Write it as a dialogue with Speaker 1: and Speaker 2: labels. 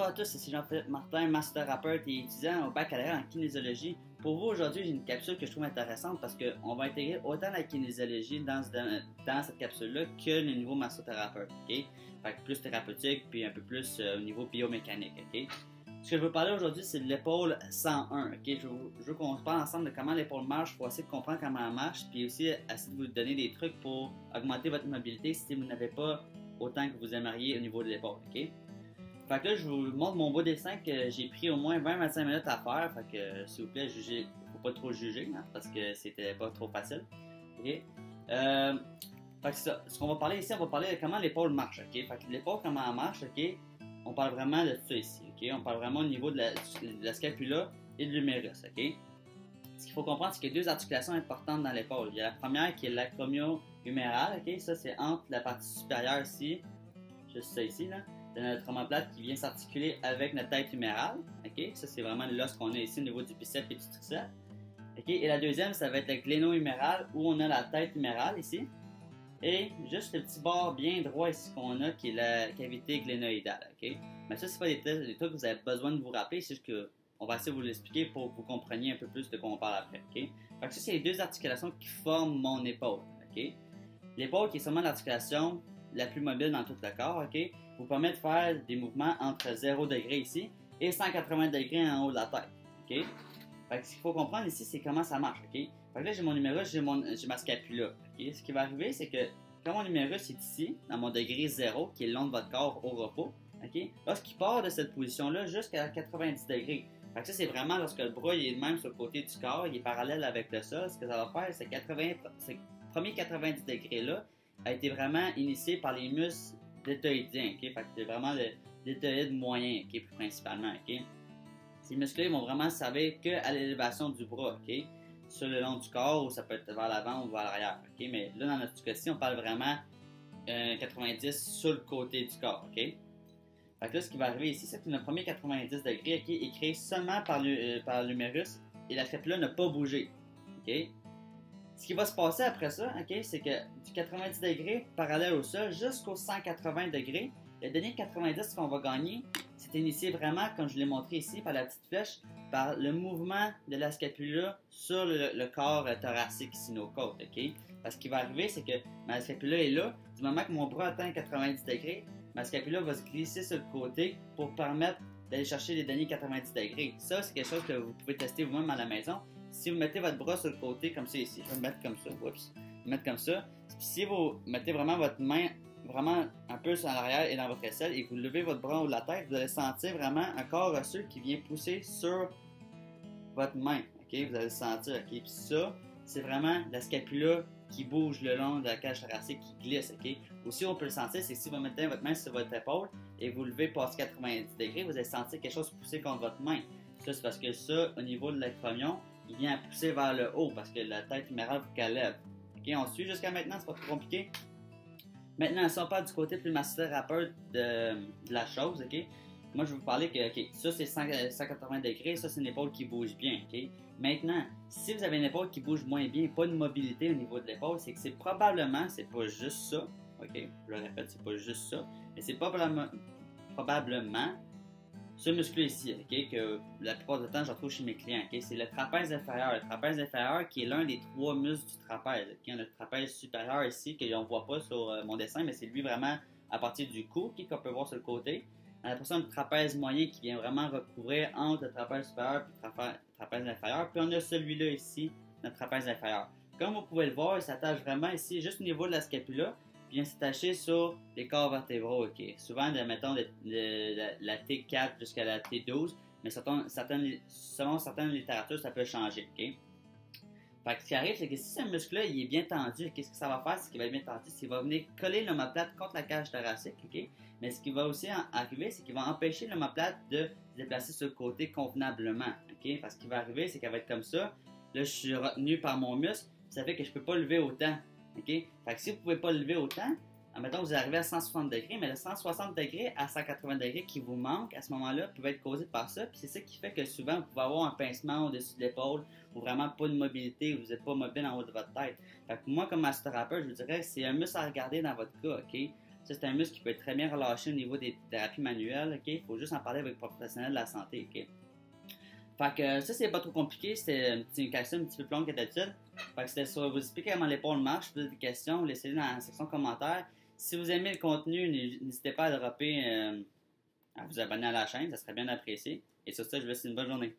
Speaker 1: Bonjour à tous, c'est Jean-Philippe Martin, masséthérapeute et étudiant au baccalauréat en kinésiologie. Pour vous, aujourd'hui, j'ai une capsule que je trouve intéressante parce qu'on va intégrer autant la kinésiologie dans cette capsule-là que le niveau massothérapeute. Okay? Fait que plus thérapeutique puis un peu plus au niveau biomécanique. Okay? Ce que je veux parler aujourd'hui, c'est de l'épaule 101. Okay? Je veux qu'on se parle ensemble de comment l'épaule marche pour essayer de comprendre comment elle marche puis aussi essayer de vous donner des trucs pour augmenter votre mobilité si vous n'avez pas autant que vous aimeriez au niveau de l'épaule. Okay? Fait que là, je vous montre mon beau dessin que j'ai pris au moins 20-25 minutes à faire. Fait que, s'il vous plaît, jugez, faut pas trop juger, hein, parce que c'était pas trop facile. OK? Fait que c'est ça. Ce qu'on va parler ici, on va parler de comment l'épaule marche. OK? Fait que l'épaule, comment elle marche, OK? On parle vraiment de ça ici. OK? On parle vraiment au niveau de la scapula et de l'humérus. OK? Ce qu'il faut comprendre, c'est qu'il y a deux articulations importantes dans l'épaule. Il y a la première qui est l'acromio-humérale. OK? Ça, c'est entre la partie supérieure ici, juste ça ici, là. De notre omoplate qui vient s'articuler avec notre tête humérale. Okay? Ça, c'est vraiment l'os qu'on a ici au niveau du biceps et du triceps. Okay? Et la deuxième, ça va être le gléno-huméral où on a la tête humérale ici. Et juste le petit bord bien droit ici qu'on a qui est la cavité glénoïdale. Okay? Mais ça, c'est pas des trucs que vous avez besoin de vous rappeler, c'est juste que on va essayer de vous l'expliquer pour que vous compreniez un peu plus de quoi on parle après. Okay? Fait que ça, c'est les deux articulations qui forment mon épaule. Okay? L'épaule qui est seulement l'articulation la plus mobile dans tout le corps, ok, vous permet de faire des mouvements entre 0 degré ici et 180 degrés en haut de la tête, ok. Fait que ce qu'il faut comprendre ici, c'est comment ça marche, ok. Fait que là, j'ai mon humérus, j'ai ma scapula, ok. Ce qui va arriver, c'est que quand mon humérus est ici, dans mon degré 0, qui est le long de votre corps au repos, ok, lorsqu'il part de cette position-là jusqu'à 90 degrés, fait que ça, c'est vraiment lorsque le bras il est même sur le côté du corps, il est parallèle avec le sol, ce que ça va faire, c'est ces premiers 90 degrés-là, a été vraiment initié par les muscles deltoïdiens, ok? Fait que c'est vraiment le deltoïde moyen, ok? Plus principalement, ok? Ces muscles-là vont vraiment servir qu'à l'élévation du bras, ok? Sur le long du corps, ou ça peut être vers l'avant ou vers l'arrière, ok? Mais là, dans notre cas-ci, on parle vraiment 90 sur le côté du corps, ok? Fait que là, ce qui va arriver ici, c'est que notre premier 90 degrés, ok, est créé seulement par l'humérus et la scapula n'a pas bougé, ok? Ce qui va se passer après ça, okay, c'est que du 90 degrés parallèle au sol jusqu'au 180 degrés, le dernier 90 qu'on va gagner, c'est initié vraiment, comme je l'ai montré ici par la petite flèche, par le mouvement de la scapula sur le corps thoracique ici, nos côtes. Okay? Parce ce qui va arriver, c'est que ma scapula est là. Du moment que mon bras atteint 90 degrés, ma scapula va se glisser sur le côté pour permettre d'aller chercher les derniers 90 degrés. Ça, c'est quelque chose que vous pouvez tester vous-même à la maison. Si vous mettez votre bras sur le côté comme ça ici, je vais le mettre comme ça, oups, mettre comme ça. Puis si vous mettez vraiment votre main vraiment un peu sur l'arrière et dans votre aisselle et que vous levez votre bras en haut de la tête, vous allez sentir vraiment un corps osseux qui vient pousser sur votre main. Okay? Vous allez le sentir. Okay? Puis ça, c'est vraiment la scapula qui bouge le long de la cage thoracique qui glisse. Okay? Aussi, on peut le sentir, c'est que si vous mettez votre main sur votre épaule et vous levez past 90 degrés, vous allez sentir quelque chose pousser contre votre main. Ça, c'est parce que ça, au niveau de l'acromion, il vient à pousser vers le haut parce que la tête humérale faut qu'elle lève. Okay, on suit jusqu'à maintenant, c'est pas trop compliqué. Maintenant, si on parle du côté plus massothérapeute de la chose, ok? Moi, je vais vous parler que okay, ça c'est 180 degrés, ça c'est une épaule qui bouge bien. Okay? Maintenant, si vous avez une épaule qui bouge moins bien, pas de mobilité au niveau de l'épaule, c'est que c'est probablement, c'est pas juste ça, ok? Je le répète, c'est pas juste ça, mais c'est probablement ce muscle ici, okay, que la plupart du temps je retrouve chez mes clients, okay, c'est le trapèze inférieur. Le trapèze inférieur qui est l'un des trois muscles du trapèze. Okay, on a le trapèze supérieur ici, qu'on ne voit pas sur mon dessin, mais c'est lui vraiment à partir du cou, okay, qu'on peut voir sur le côté. On a pour ça le trapèze moyen qui vient vraiment recouvrir entre le trapèze supérieur et le trapèze inférieur. Puis on a celui-là ici, notre trapèze inférieur. Comme vous pouvez le voir, il s'attache vraiment ici, juste au niveau de la scapula. Vient s'attacher sur les corps vertébraux, ok. Souvent, mettons, la T4 jusqu'à la T12, mais selon certaines littératures, ça peut changer, ok. Fait que ce qui arrive, c'est que si ce muscle-là, il est bien tendu, qu'est-ce que ça va faire? C'est qu'il va être bien tendu, c'est qu'il va venir coller l'omoplate contre la cage thoracique, ok. Mais ce qui va aussi arriver, c'est qu'il va empêcher l'omoplate de se déplacer sur le côté convenablement, ok. Parce ce qui va arriver, c'est qu'elle va être comme ça. Là, je suis retenu par mon muscle, ça fait que je ne peux pas lever autant. Okay? Fait que si vous ne pouvez pas le lever autant, admettons que vous arrivez à 160 degrés, mais le 160 degrés à 180 degrés qui vous manque à ce moment-là peut être causé par ça. Puis c'est ça qui fait que souvent vous pouvez avoir un pincement au-dessus de l'épaule ou vraiment pas de mobilité, vous n'êtes pas mobile en haut de votre tête. Fait que moi, comme massothérapeute, je vous dirais que c'est un muscle à regarder dans votre cas. Okay? Ça, c'est un muscle qui peut être très bien relâché au niveau des thérapies manuelles, ok? Il faut juste en parler avec le professionnel de la santé, ok? Fait que ça, c'est pas trop compliqué. C'était une question un petit peu plus longue que d'habitude. Fait que c'était sur vous expliquer comment l'épaule marche. Si vous avez des questions, laissez-les dans la section commentaires. Si vous aimez le contenu, n'hésitez pas à dropper, à vous abonner à la chaîne. Ça serait bien apprécié. Et sur ça, je vous souhaite une bonne journée.